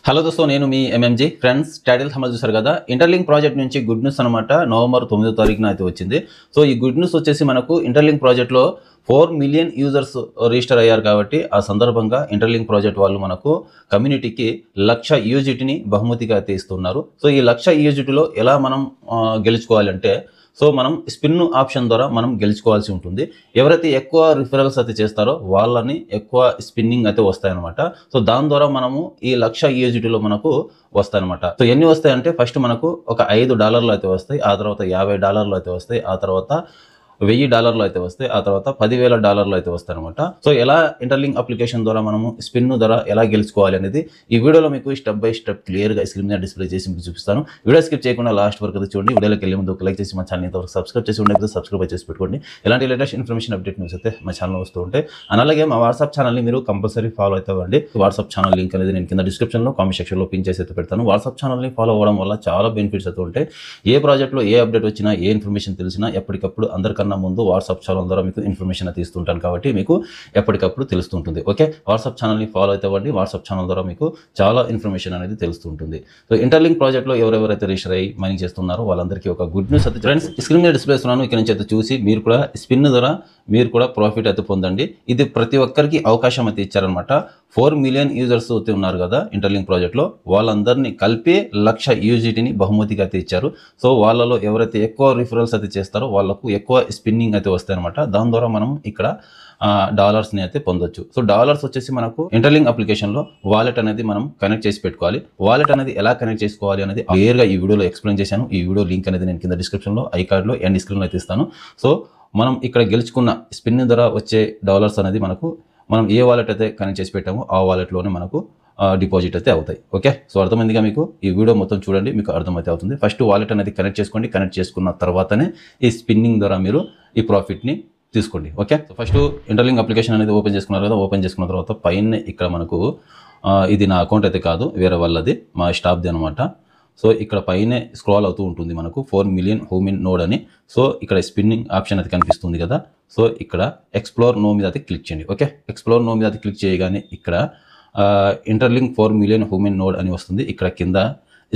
Hello దోస్తో నేను మీ MMG friends title సమజ్ చూసారు కదా ఇంటర్లింక్ ప్రాజెక్ట్ నుంచి గుడ్ న్యూస్ అనమాట నవంబర్ 9వ తారీఖున అయితే వచ్చింది. సో ఈ గుడ్ న్యూస్ వచ్చేసి మనకు ఇంటర్లింక్ ప్రాజెక్ట్లో 4 మిలియన్ యూజర్స్ రిజిస్టర్ అయ్యారు కాబట్టి ఆ సందర్భంగా ఇంటర్లింక్ ప్రాజెక్ట్ వాళ్ళు మనకు కమ్యూనిటీకి 1,00,000 యూజిటీని బహుమతిగా అయితే ఇస్తున్నారు. సో ఈ 1,00,000 యూజిటీలో ఎలా మనం గెలుచుకోవాలంటే సో మనం స్పిన్ ఆప్షన్ ద్వారా మనం గెలుచుకోవాల్సి ఉంటుంది. ఎవరైతే ఎక్కువ రిఫరల్స్ అయితే చేస్తారో వాళ్ళని ఎక్కువ స్పిన్నింగ్ అయితే వస్తాయన్నమాట. సో దాని ద్వారా మనము ఈ 1,00,000 యూజిటీలో మనకు వస్తాయన్నమాట. సో ఎన్ని వస్తాయంటే ఫస్ట్ మనకు ఒక $5 అయితే వస్తాయి, ఆ తర్వాత $50 అయితే వస్తాయి, ఆ తర్వాత $1,000 అయితే వస్తాయి, ఆ తర్వాత $10,000 అయితే వస్తాయి అనమాట. సో ఎలా ఇంటర్లింక్ అప్లికేషన్ ద్వారా మనము స్పిన్ ద్వారా ఎలా గెలుచుకోవాలి అనేది ఈ వీడియోలో మీకు స్టెప్ బై స్టెప్ క్లియర్గా స్క్రీన్ మీద డిస్ప్లే చేసి మీకు చూపిస్తాను. వీడియో స్కిప్ చేయకుండా లాస్ట్ వరకు అయితే చూడండి. వీడియోలోకి వెళ్ళే ముందు లైక్ చేసి మా ఛానల్ ఇంతవరకు సబ్స్క్రైబ్ చేసి ఉండే సబ్స్క్రైబ్ చేసి పెట్టుకోండి. ఎలాంటి లేటెస్ట్ ఇన్ఫర్మేషన్ అప్డేట్ న్యూస్ అయితే మా ఛానల్ వస్తూ ఉంటాయి. అలాగే మా వాట్సాప్ ఛానల్ని మీరు కంపల్సరీ ఫాలో అయితే అవ్వండి. వాట్సాప్ ఛానల్ లింక్ అనేది నేను కింద డిస్క్రిప్షన్లో కామెంట్ సెక్షన్లో పిన్ చేసి అయితే పెడతాను. వాట్సాప్ ఛానల్ని ఫాలో అవ్వడం వల్ల చాలా బెనిఫిట్స్ అయితే ఉంటాయి. ఏ ప్రాజెక్ట్లో ఏ అప్డేట్ వచ్చినా ఏ ఇన్ఫర్మేషన్ తెలిసినా ఎప్పటికప్పుడు అందరికన్నా ముందు వాట్సాప్ ఛానల్ ద్వారా మీకు ఇన్ఫర్మేషన్ అయితే ఇస్తుంటాను కాబట్టి మీకు ఎప్పటికప్పుడు తెలుస్తుంటుంది. ఓకే, వాట్సాప్ ఛానల్ని ఫాలో అయితే అవ్వండి. వాట్సాప్ ఛానల్ ద్వారా మీకు చాలా ఇన్ఫర్మేషన్ అనేది తెలుస్తుంటుంది. సో ఇంటర్లింక్ ప్రాజెక్ట్లో ఎవరెవరైతే రిజిస్టర్ అయ్యి మైనింగ్ చేస్తున్నారో వాళ్ళందరికీ ఒక గుడ్ న్యూస్ అయితే ఫ్రెండ్స్ స్క్రీన్ మీద డిస్ప్లే చేస్తున్నాను. ఇక్కడ నుంచి అయితే చూసి మీరు కూడా స్పిన్ ద్వారా మీరు కూడా ప్రాఫిట్ అయితే పొందండి. ఇది ప్రతి ఒక్కరికి అవకాశం అయితే ఇచ్చారనమాట. 4 మిలియన్ యూజర్స్ అయితే ఉన్నారు కదా ఇంటర్లింక్ ప్రాజెక్ట్లో, వాళ్ళందరినీ కలిపి 1,00,000 యూజిటీని బహుమతిగా అయితే ఇచ్చారు. సో వాళ్ళలో ఎవరైతే ఎక్కువ రిఫరల్స్ అయితే చేస్తారో వాళ్ళకు ఎక్కువ స్పిన్నింగ్ అయితే వస్తాయి అనమాట. దాని ద్వారా మనం ఇక్కడ డాలర్స్ని అయితే పొందొచ్చు. సో డాలర్స్ వచ్చేసి మనకు ఇంటర్లింక్ అప్లికేషన్లో వాలెట్ అనేది మనం కనెక్ట్ చేసి పెట్టుకోవాలి. వాలెట్ అనేది ఎలా కనెక్ట్ చేసుకోవాలి అనేది క్లియర్గా ఈ వీడియోలో ఎక్స్ప్లెయిన్ చేశాను. ఈ వీడియో లింక్ అనేది నేను కింద డిస్క్రిప్షన్లో ఐకార్డ్లో ఎండ్ స్క్రీన్లో అయితే ఇస్తాను. సో మనం ఇక్కడ గెలుచుకున్న స్పిన్ ద్వారా వచ్చే డాలర్స్ అనేది మనకు మనం ఏ వాలెట్ అయితే కనెక్ట్ చేసి పెట్టామో ఆ వాలెట్లోనే మనకు డిపాజిట్ అయితే అవుతాయి. ఓకే, సో అర్థమైందిగా మీకు ఈ వీడియో మొత్తం చూడండి, మీకు అర్థమైతే అవుతుంది. ఫస్ట్ వాలెట్ అనేది కనెక్ట్ చేసుకోండి. కనెక్ట్ చేసుకున్న తర్వాతనే ఈ స్పిన్నింగ్ ద్వారా మీరు ఈ ప్రాఫిట్ని తీసుకోండి. Okay, so first interlink application అనేది ఓపెన్ చేసుకున్నారు కదా. ఓపెన్ చేసుకున్న తర్వాత పైన ఇక్కడ మనకు ఇది నా అకౌంట్ అయితే కాదు, వేరే వాళ్ళది, మా స్టాఫ్ది అనమాట. సో ఇక్కడ పైనే స్క్రాల్ అవుతూ ఉంటుంది మనకు 4 మిలియన్ హోమ్ ఇన్ నోడ్ అని. సో ఇక్కడ స్పిన్నింగ్ ఆప్షన్ అయితే కనిపిస్తుంది కదా. సో ఇక్కడ ఎక్స్ప్లోర్ నో మీద అయితే క్లిక్ చేయండి. ఓకే, ఎక్స్ప్లోర్ నో మీద అయితే క్లిక్ చేయగానే ఇక్కడ interlink 4 million home in node అని వస్తుంది. ఇక్కడ కింద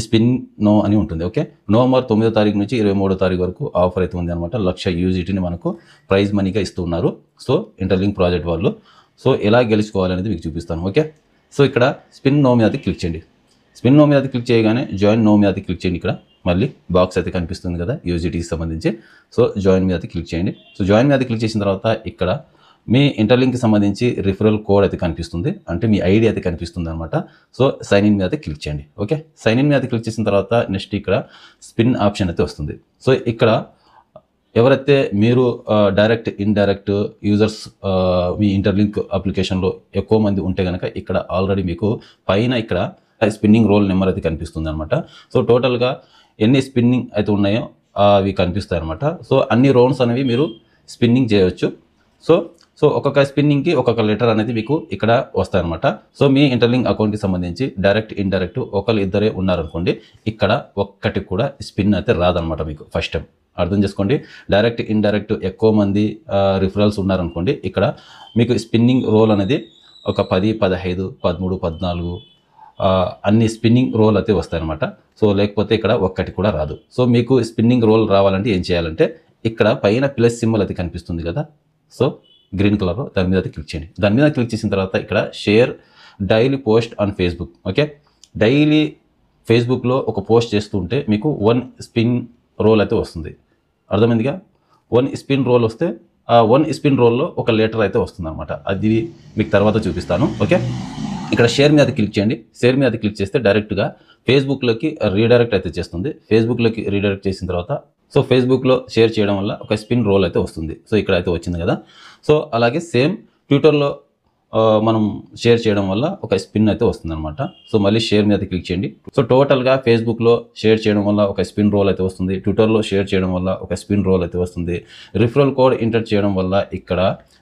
స్పిన్ నో అని ఉంటుంది. ఓకే, నవంబర్ 9వ తారీఖు నుంచి 23వ తారీఖు వరకు ఆఫర్ అయితే ఉంది అనమాట. 1,00,000 యూజిటీని మనకు ప్రైజ్ మనీగా ఇస్తున్నారు. సో ఇంటర్లింక్ ప్రాజెక్ట్ వాళ్ళు. సో ఎలా గెలుచుకోవాలనేది మీకు చూపిస్తాను. ఓకే, సో ఇక్కడ స్పిన్ నో మీద అయితే క్లిక్ చేయండి. స్పిన్ నో మీద క్లిక్ చేయగానే జాయిన్ నో మీద క్లిక్ చేయండి. ఇక్కడ మళ్ళీ బాక్స్ అయితే కనిపిస్తుంది కదా యూజిటీకి సంబంధించి. సో జాయిన్ మీద క్లిక్ చేయండి. సో జాయిన్ మీద క్లిక్ చేసిన తర్వాత ఇక్కడ మీ ఇంటర్లింక్కి సంబంధించి రిఫరల్ కోడ్ అయితే కనిపిస్తుంది, అంటే మీ ఐడి అయితే కనిపిస్తుంది అనమాట. సో సైన్ ఇన్ మీద క్లిక్ చేయండి. ఓకే, సైన్ ఇన్ మీద క్లిక్ చేసిన తర్వాత నెక్స్ట్ ఇక్కడ స్పిన్ ఆప్షన్ అయితే వస్తుంది. సో ఇక్కడ ఎవరైతే మీరు డైరెక్ట్ ఇండైరెక్ట్ యూజర్స్ మీ ఇంటర్లింక్ అప్లికేషన్లో ఎక్కువ మంది ఉంటే కనుక ఇక్కడ ఆల్రెడీ మీకు పైన ఇక్కడ స్పిన్నింగ్ రోల్ నెంబర్ అయితే కనిపిస్తుంది అనమాట. సో టోటల్గా ఎన్ని స్పిన్నింగ్ అయితే ఉన్నాయో అవి కనిపిస్తాయి అనమాట. సో అన్ని రౌండ్స్ అనేవి మీరు స్పిన్నింగ్ చేయవచ్చు. సో ఒక్కొక్క స్పిన్నింగ్కి ఒక్కొక్క లెటర్ అనేది మీకు ఇక్కడ వస్తాయన్నమాట. సో మీ ఇంటర్లింక్ అకౌంట్కి సంబంధించి డైరెక్ట్ ఇండైరెక్ట్ ఒకళ్ళు ఇద్దరే ఉన్నారనుకోండి, ఇక్కడ ఒక్కటి కూడా స్పిన్ అయితే రాదనమాట మీకు ఫస్ట్ టైం. అర్థం చేసుకోండి, డైరెక్ట్ ఇండైరెక్ట్ ఎక్కువ మంది రిఫరల్స్ ఉన్నారనుకోండి, ఇక్కడ మీకు స్పిన్నింగ్ రోల్ అనేది ఒక 10, 15, 13, 14 అన్ని స్పిన్నింగ్ రోల్ అయితే వస్తాయన్నమాట. సో లేకపోతే ఇక్కడ ఒక్కటి కూడా రాదు. సో మీకు స్పిన్నింగ్ రోల్ రావాలంటే ఏం చేయాలంటే ఇక్కడ పైన ప్లస్ సింబల్ అయితే కనిపిస్తుంది కదా. సో గ్రీన్ కలర్ దాని మీద అయితే క్లిక్ చేయండి. దాని మీద క్లిక్ చేసిన తర్వాత ఇక్కడ share daily post on Facebook. Okay, daily ఫేస్బుక్లో ఒక పోస్ట్ చేస్తుంటే మీకు 1 స్పిన్ రోల్ అయితే వస్తుంది. అర్థమైందిగా, 1 స్పిన్ రోల్ వస్తే ఆ 1 స్పిన్ రోల్లో ఒక లెటర్ అయితే వస్తుంది అనమాట. అది మీకు తర్వాత చూపిస్తాను. ఓకే, ఇక్కడ షేర్ మీద క్లిక్ చేయండి. షేర్ మీద క్లిక్ చేస్తే డైరెక్ట్గా ఫేస్బుక్లోకి రీడైరెక్ట్ అయితే చేస్తుంది. ఫేస్బుక్లోకి రీడైరెక్ట్ చేసిన తర్వాత సో ఫేస్బుక్లో షేర్ చేయడం వల్ల ఒక స్పిన్ రోల్ అయితే వస్తుంది. సో ఇక్కడ అయితే వచ్చింది కదా. సో అలాగే సేమ్ ట్విట్టర్లో మనం షేర్ చేయడం వల్ల ఒక స్పిన్ అయితే వస్తుంది అనమాట. సో మళ్ళీ షేర్ మీద క్లిక్ చేయండి. సో టోటల్గా ఫేస్బుక్లో షేర్ చేయడం వల్ల ఒక స్పిన్ రోల్ అయితే వస్తుంది. ట్విట్టర్లో షేర్ చేయడం వల్ల ఒక స్పిన్ రోల్ అయితే వస్తుంది. రిఫరల్ కోడ్ ఎంటర్ చేయడం వల్ల ఇక్కడ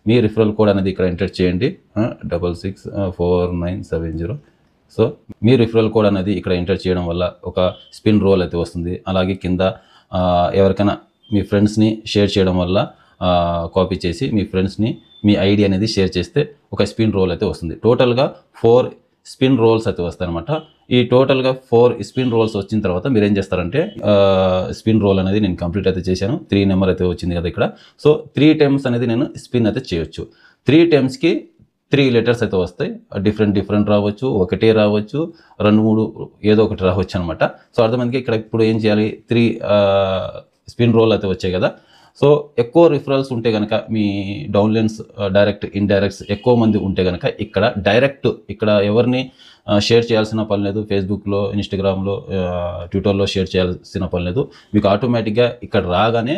మీ రిఫరల్ కోడ్ అనేది ఇక్కడ ఎంటర్ చేయండి 664970. సో మీ రిఫరల్ కోడ్ అనేది ఇక్కడ ఎంటర్ చేయడం వల్ల ఒక స్పిన్ రోల్ అయితే వస్తుంది. అలాగే కింద ఎవరికైనా మీ ఫ్రెండ్స్ని షేర్ చేయడం వల్ల కాపీ చేసి మీ ఫ్రెండ్స్ని మీ ఐడి అనేది షేర్ చేస్తే ఒక స్పిన్ రోల్ అయితే వస్తుంది. టోటల్గా 4 స్పిన్ రోల్స్ అయితే వస్తాయి అనమాట. ఈ టోటల్గా 4 స్పిన్ రోల్స్ వచ్చిన తర్వాత మీరు ఏం చేస్తారంటే స్పిన్ రోల్ అనేది నేను కంప్లీట్ అయితే చేశాను. 3 నెంబర్ అయితే వచ్చింది కదా ఇక్కడ. సో 3 టైమ్స్ అనేది నేను స్పిన్ అయితే చేయొచ్చు. 3 టైమ్స్కి 3 లెటర్స్ అయితే వస్తాయి. డిఫరెంట్ రావచ్చు, ఒకటే రావచ్చు, 2-3 ఏదో ఒకటి రావచ్చు అనమాట. సో అర్థమైంది. ఇక్కడ ఇప్పుడు ఏం చేయాలి, 3 స్పిన్ రోల్ అయితే వచ్చాయి కదా. సో ఎక్కువ రిఫరల్స్ ఉంటే కనుక మీ డౌన్లైన్స్ డైరెక్ట్ ఇండైరెక్ట్స్ ఎక్కువ మంది ఉంటే కనుక ఇక్కడ ఎవరిని షేర్ చేయాల్సిన పని లేదు. ఫేస్బుక్లో, ఇన్స్టాగ్రామ్లో, ట్విట్టర్లో షేర్ చేయాల్సిన పని లేదు. మీకు ఆటోమేటిక్గా ఇక్కడ రాగానే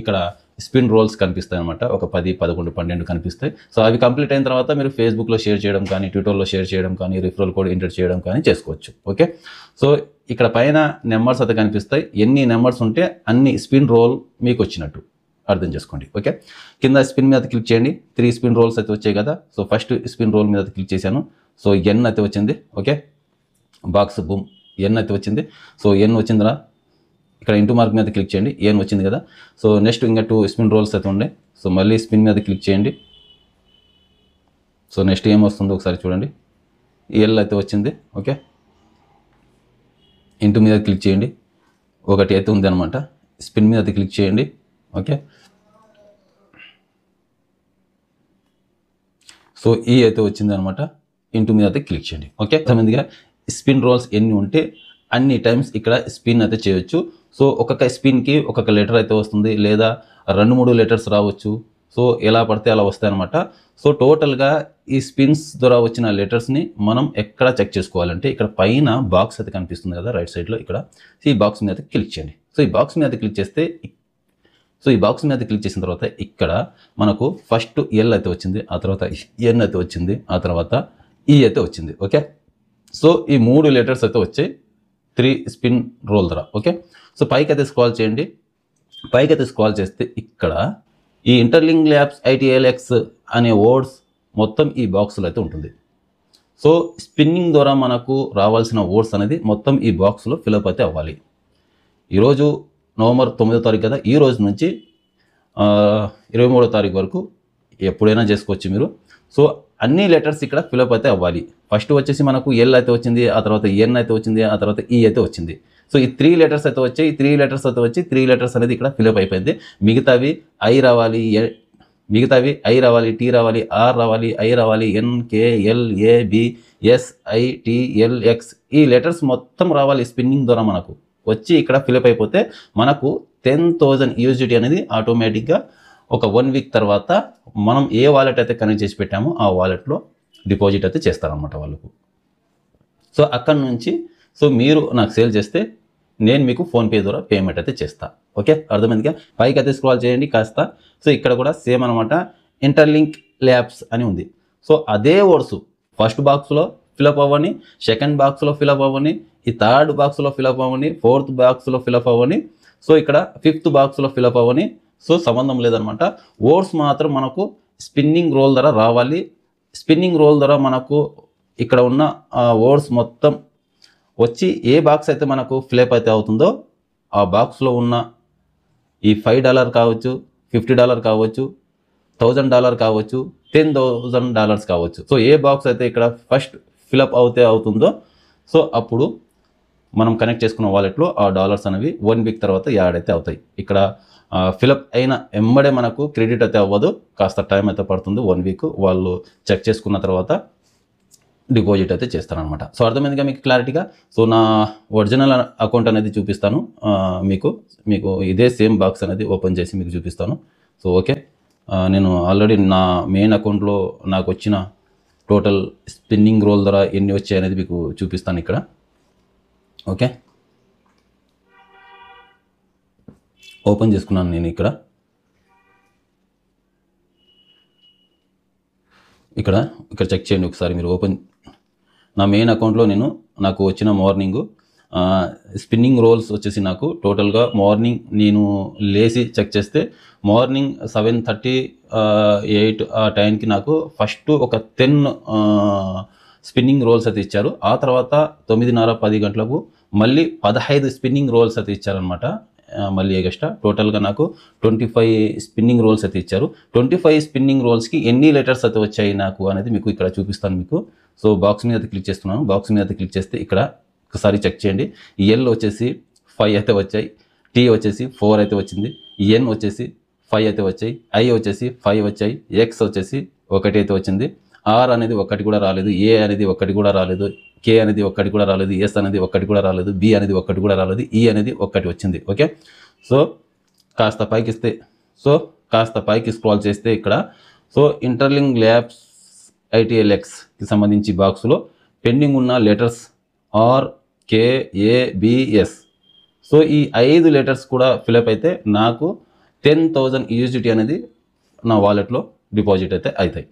ఇక్కడ స్పిన్ రోల్స్ కనిపిస్తాయి అనమాట. ఒక 10, 11, 12 కనిపిస్తాయి. సో అవి కంప్లీట్ అయిన తర్వాత మీరు ఫేస్బుక్లో షేర్ చేయడం కానీ, ట్విట్టర్లో షేర్ చేయడం కానీ, రిఫరల్ కోడ్ ఎంటర్ చేయడం కానీ చేసుకోవచ్చు. ఓకే. సో ఇక్కడ పైన నెంబర్స్ అయితే కనిపిస్తాయి. ఎన్ని నెంబర్స్ ఉంటే అన్ని స్పిన్ రోల్ మీకు వచ్చినట్టు అర్థం చేసుకోండి. ఓకే. కింద స్పిన్ మీద క్లిక్ చేయండి. 3 స్పిన్ రోల్స్ అయితే వచ్చాయి కదా. సో ఫస్ట్ స్పిన్ రోల్ మీద క్లిక్ చేశాను. సో ఎన్ అయితే వచ్చింది. ఓకే. బాక్స్ బూమ్ ఎన్ అయితే వచ్చింది. సో ఎన్ వచ్చిందిరా, ఇక్కడ ఇంటూ మార్క్ మీద క్లిక్ చేయండి. ఎన్ వచ్చింది కదా. సో నెక్స్ట్ ఇంకా 2 స్పిన్ రోల్స్ అయితే ఉన్నాయి. సో మళ్ళీ స్పిన్ మీద క్లిక్ చేయండి. సో నెక్స్ట్ ఏం వస్తుందో ఒకసారి చూడండి. ఎల్ అయితే వచ్చింది. ఓకే. ఇంటూ మీద క్లిక్ చేయండి. ఒకటి అయితే ఉంది అనమాట. స్పిన్ మీద క్లిక్ చేయండి. ఓకే. సో ఈ అయితే వచ్చింది అనమాట. ఇంటూ మీద అయితే క్లిక్ చేయండి. ఓకే. సంబంధిగా స్పిన్ రోల్స్ ఎన్ని ఉంటే అన్ని టైమ్స్ ఇక్కడ స్పిన్ అయితే చేయొచ్చు. సో ఒక్కొక్క స్పిన్కి ఒక్కొక్క లెటర్ అయితే వస్తుంది, లేదా 2-3 లెటర్స్ రావచ్చు. సో ఎలా పడితే అలా వస్తాయన్నమాట. సో టోటల్గా ఈ స్పిన్స్ ద్వారా వచ్చిన లెటర్స్ని మనం ఎక్కడ చెక్ చేసుకోవాలంటే ఇక్కడ పైన బాక్స్ అయితే కనిపిస్తుంది కదా రైట్ సైడ్లో, ఇక్కడ ఈ బాక్స్ మీద క్లిక్ చేయండి. సో ఈ బాక్స్ మీద క్లిక్ చేస్తే క్లిక్ చేసిన తర్వాత ఇక్కడ మనకు ఫస్ట్ ఎల్ అయితే వచ్చింది, ఆ తర్వాత ఎన్ అయితే వచ్చింది, ఆ తర్వాత ఈ అయితే వచ్చింది. ఓకే. సో ఈ 3 లెటర్స్ అయితే వచ్చాయి 3 స్పిన్ రోల్ ద్వారా. ఓకే. సో పైకి అయితే స్క్రాల్ చేయండి. పైకి అయితే స్క్రాల్ చేస్తే ఇక్కడ ఈ ఇంటర్లింక్ ల్యాబ్స్ ITLX అనే వర్డ్స్ మొత్తం ఈ బాక్స్లో అయితే ఉంటుంది. సో స్పిన్నింగ్ ద్వారా మనకు రావాల్సిన వర్డ్స్ అనేది మొత్తం ఈ బాక్స్లో ఫిలప్ అయితే అవ్వాలి. ఈరోజు నవంబర్ 9వ తారీఖు కదా. ఈ రోజు నుంచి 23వ తారీఖు వరకు ఎప్పుడైనా చేసుకోవచ్చు మీరు. సో అన్ని లెటర్స్ ఇక్కడ ఫిలప్ అయితే అవ్వాలి. ఫస్ట్ వచ్చేసి మనకు ఎల్ అయితే వచ్చింది, ఆ తర్వాత ఎన్ అయితే వచ్చింది, ఆ తర్వాత ఈ అయితే వచ్చింది. సో ఈ 3 లెటర్స్ అయితే వచ్చాయి. 3 లెటర్స్ అనేది ఇక్కడ ఫిలప్ అయిపోయింది. మిగతావి ఐ రావాలి, టీ రావాలి, ఆర్ రావాలి, ఐ రావాలి, NKLABSITLX ఈ లెటర్స్ మొత్తం రావాలి. స్పిన్నింగ్ ద్వారా మనకు వచ్చి ఇక్కడ ఫిలప్ అయిపోతే మనకు 10,000 USDT అనేది ఆటోమేటిక్గా ఒక 1 వీక్ తర్వాత మనం ఏ వాలెట్ అయితే కనెక్ట్ చేసి పెట్టామో ఆ వాలెట్లో డిపాజిట్ అయితే చేస్తారనమాట వాళ్ళకు. సో అక్కడ నుంచి సో మీరు నాకు సేల్ చేస్తే నేను మీకు ఫోన్పే ద్వారా పేమెంట్ అయితే చేస్తా. ఓకే. అర్థమైందిగా. పైకి అయితే స్క్రాల్ చేయండి కాస్త. సో ఇక్కడ కూడా సేమ్ అనమాట. ఇంటర్లింక్ ల్యాబ్స్ అని ఉంది. సో అదే వర్డ్స్ ఫస్ట్ బాక్స్లో ఫిలప్ అవ్వని, సెకండ్ బాక్స్లో ఫిలప్ అవ్వని, ఈ థర్డ్ బాక్స్లో ఫిలప్ అవ్వని, ఫోర్త్ బాక్స్లో ఫిలప్ అవ్వని, సో ఇక్కడ 5th బాక్స్లో ఫిలప్ అవ్వని. సో సంబంధం లేదనమాట. వర్డ్స్ మాత్రం మనకు స్పిన్నింగ్ రోల్ ద్వారా రావాలి. స్పిన్నింగ్ రోల్ ద్వారా మనకు ఇక్కడ ఉన్న వర్డ్స్ మొత్తం వచ్చి ఏ బాక్స్ అయితే మనకు ఫిలప్ అయితే అవుతుందో ఆ బాక్స్లో ఉన్న ఈ $5 కావచ్చు, $50 కావచ్చు, $1,000 కావచ్చు, $10,000 కావచ్చు. సో ఏ బాక్స్ అయితే ఇక్కడ ఫస్ట్ ఫిలప్ అవుతుందో సో అప్పుడు మనం కనెక్ట్ చేసుకున్న వాలెట్లో ఆ డాలర్స్ అనేవి 1 వీక్ తర్వాత యాడ్ అయితే అవుతాయి. ఇక్కడ ఫిలప్ అయిన ఎంబడే మనకు క్రెడిట్ అయితే అవ్వదు, కాస్త టైం అయితే పడుతుంది. 1 వీక్ వాళ్ళు చెక్ చేసుకున్న తర్వాత డిపాజిట్ అయితే చేస్తారనమాట. సో అర్థమైందిగా మీకు క్లారిటీగా. సో నా ఒరిజినల్ అకౌంట్ అనేది చూపిస్తాను మీకు ఇదే సేమ్ బాక్స్ అనేది ఓపెన్ చేసి మీకు చూపిస్తాను. So okay. నేను ఆల్రెడీ నా మెయిన్ అకౌంట్లో నాకు వచ్చిన టోటల్ స్పిన్నింగ్ రోల్ ద్వారా ఎన్ని వచ్చాయి అనేది మీకు చూపిస్తాను ఇక్కడ. ఓకే. ఓపెన్ చేసుకున్నాను నేను ఇక్కడ చెక్ చేయండి ఒకసారి మీరు. నా మెయిన్ అకౌంట్లో నాకు వచ్చిన మార్నింగ్ స్పిన్నింగ్ రోల్స్ వచ్చేసి నాకు టోటల్గా మార్నింగ్ నేను లేచి చెక్ చేస్తే మార్నింగ్ 7:30 8 ఆ టైంకి నాకు ఫస్ట్ ఒక 10 స్పిన్నింగ్ రోల్స్ అయితే ఇచ్చారు. ఆ తర్వాత 9:30 10 గంటలకు మళ్ళీ 15 స్పిన్నింగ్ రోల్స్ అయితే ఇచ్చారనమాట. మళ్ళీ ఎగస్ట్రా టోటల్గా నాకు 25 స్పిన్నింగ్ రోల్స్ అయితే ఇచ్చారు. 25 స్పిన్నింగ్ రోల్స్కి ఎన్ని లెటర్స్ అయితే వచ్చాయి నాకు అనేది మీకు ఇక్కడ చూపిస్తాను మీకు. సో బాక్స్ మీద క్లిక్ చేస్తున్నాను. బాక్స్ మీద క్లిక్ చేస్తే ఇక్కడ ఒకసారి చెక్ చేయండి. ఎల్ వచ్చేసి 5 అయితే వచ్చాయి, టీ వచ్చేసి 4 అయితే వచ్చింది, ఎన్ వచ్చేసి 5 అయితే వచ్చాయి, ఐ వచ్చేసి 5 వచ్చాయి, ఎక్స్ వచ్చేసి 1 అయితే వచ్చింది, ఆర్ అనేది 1 కూడా రాలేదు, ఏ అనేది 1 కూడా రాలేదు, కే అనేది 1 కూడా రాలేదు, ఎస్ అనేది 1 కూడా రాలేదు, బి అనేది 1 కూడా రాలేదు, ఈ అనేది 1 వచ్చింది. ఓకే, సో కాస్త పైకి స్క్రాల్ చేస్తే ఇక్కడ సో ఇంటర్లింక్ ల్యాబ్స్ ITLXకి సంబంధించి బాక్స్లో పెండింగ్ ఉన్న లెటర్స్ ఆర్ కే ఏ బిఎస్. సో ఈ 5 లెటర్స్ కూడా ఫిలప్ అయితే నాకు 10,000 USDT అనేది నా వాలెట్లో డిపాజిట్ అయితే అవుతాయి.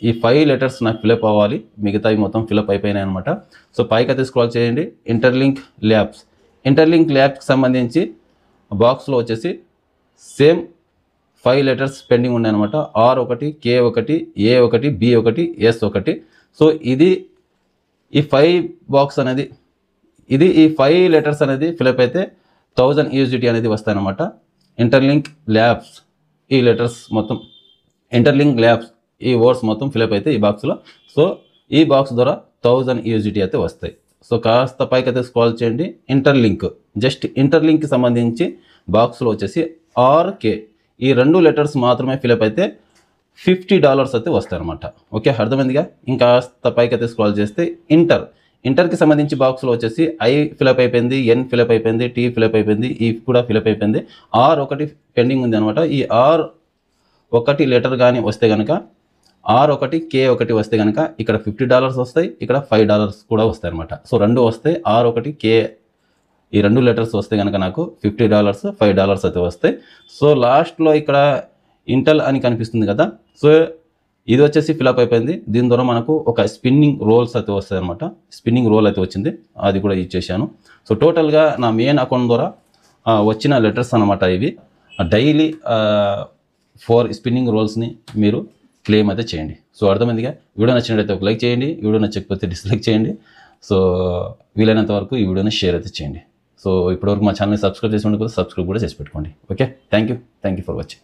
ఈ 5 లెటర్స్ నాకు ఫిలప్ అవ్వాలి, మిగతావి మొత్తం ఫిలప్ అయిపోయినాయి అనమాట. సో పైకి అయితే స్క్రాల్ చేయండి. ఇంటర్లింక్ ల్యాబ్స్కి సంబంధించి బాక్స్లో వచ్చేసి సేమ్ 5 లెటర్స్ పెండింగ్ ఉన్నాయన్నమాట. R1, K1, A1, B1, S1. So ఇది ఈ 5 లెటర్స్ అనేది ఫిలప్ అయితే 1000 USDT అనేది వస్తాయన్నమాట. ఇంటర్లింక్ ల్యాబ్స్ ఈ లెటర్స్ మొత్తం, ఇంటర్లింక్ ల్యాబ్స్ ఈ వర్డ్స్ మొత్తం ఫిలప్ అయితే ఈ బాక్స్లో. సో ఈ బాక్స్ ద్వారా 1000 USDT అయితే వస్తాయి. సో కాస్త పైకి అయితే స్క్రాల్ చేయండి. ఇంటర్లింక్కి సంబంధించి బాక్స్లో వచ్చేసి RK ఈ 2 లెటర్స్ మాత్రమే ఫిలప్ అయితే $50 అయితే వస్తాయి అనమాట. ఓకే, అర్థమైందిగా. ఇంకాస్త పైకి అయితే స్క్రాల్ చేస్తే ఇంటర్కి సంబంధించి బాక్స్లో వచ్చేసి ఐ ఫిలప్ అయిపోయింది, ఎన్ ఫిలప్ అయిపోయింది, టీ ఫిలప్ అయిపోయింది, ఈ కూడా ఫిలప్ అయిపోయింది, R1 పెండింగ్ ఉంది అనమాట. ఈ R1 లెటర్ కానీ వస్తే కనుక, R1 K1 వస్తే కనుక ఇక్కడ $50 వస్తాయి, ఇక్కడ $5 కూడా వస్తాయి అనమాట. సో 2 వస్తాయి, R1 K ఈ 2 లెటర్స్ వస్తే కనుక నాకు $50, $5 అయితే వస్తాయి. సో లాస్ట్లో ఇక్కడ ఇంటెల్ అని కనిపిస్తుంది కదా, సో ఇది వచ్చేసి ఫిలప్ అయిపోయింది. దీని ద్వారా మనకు ఒక స్పిన్నింగ్ రోల్స్ అయితే వస్తాయి అనమాట. స్పిన్నింగ్ రోల్ అయితే వచ్చింది, అది కూడా ఇచ్చేసాను. సో టోటల్గా నా మెయిన్ అకౌంట్ ద్వారా వచ్చిన లెటర్స్ అనమాట ఇవి. డైలీ 4 స్పిన్నింగ్ రోల్స్ని మీరు క్లెయిమ్ అయితే చేయండి. సో అర్థమైందిగా. వీడియో నచ్చినట్లయితే ఒక లైక్ చేయండి, వీడియో నచ్చకపోతే డిస్లైక్ చేయండి. సో వీలైనంత వరకు ఈ వీడియోని షేర్ అయితే చేయండి. సో ఇప్పటివరకు మా ఛానల్ని సబ్స్క్రైబ్ చేసి ఉండకపోతే సబ్స్క్రైబ్ కూడా చేసి పెట్టుకోండి. Okay, thank you for watching.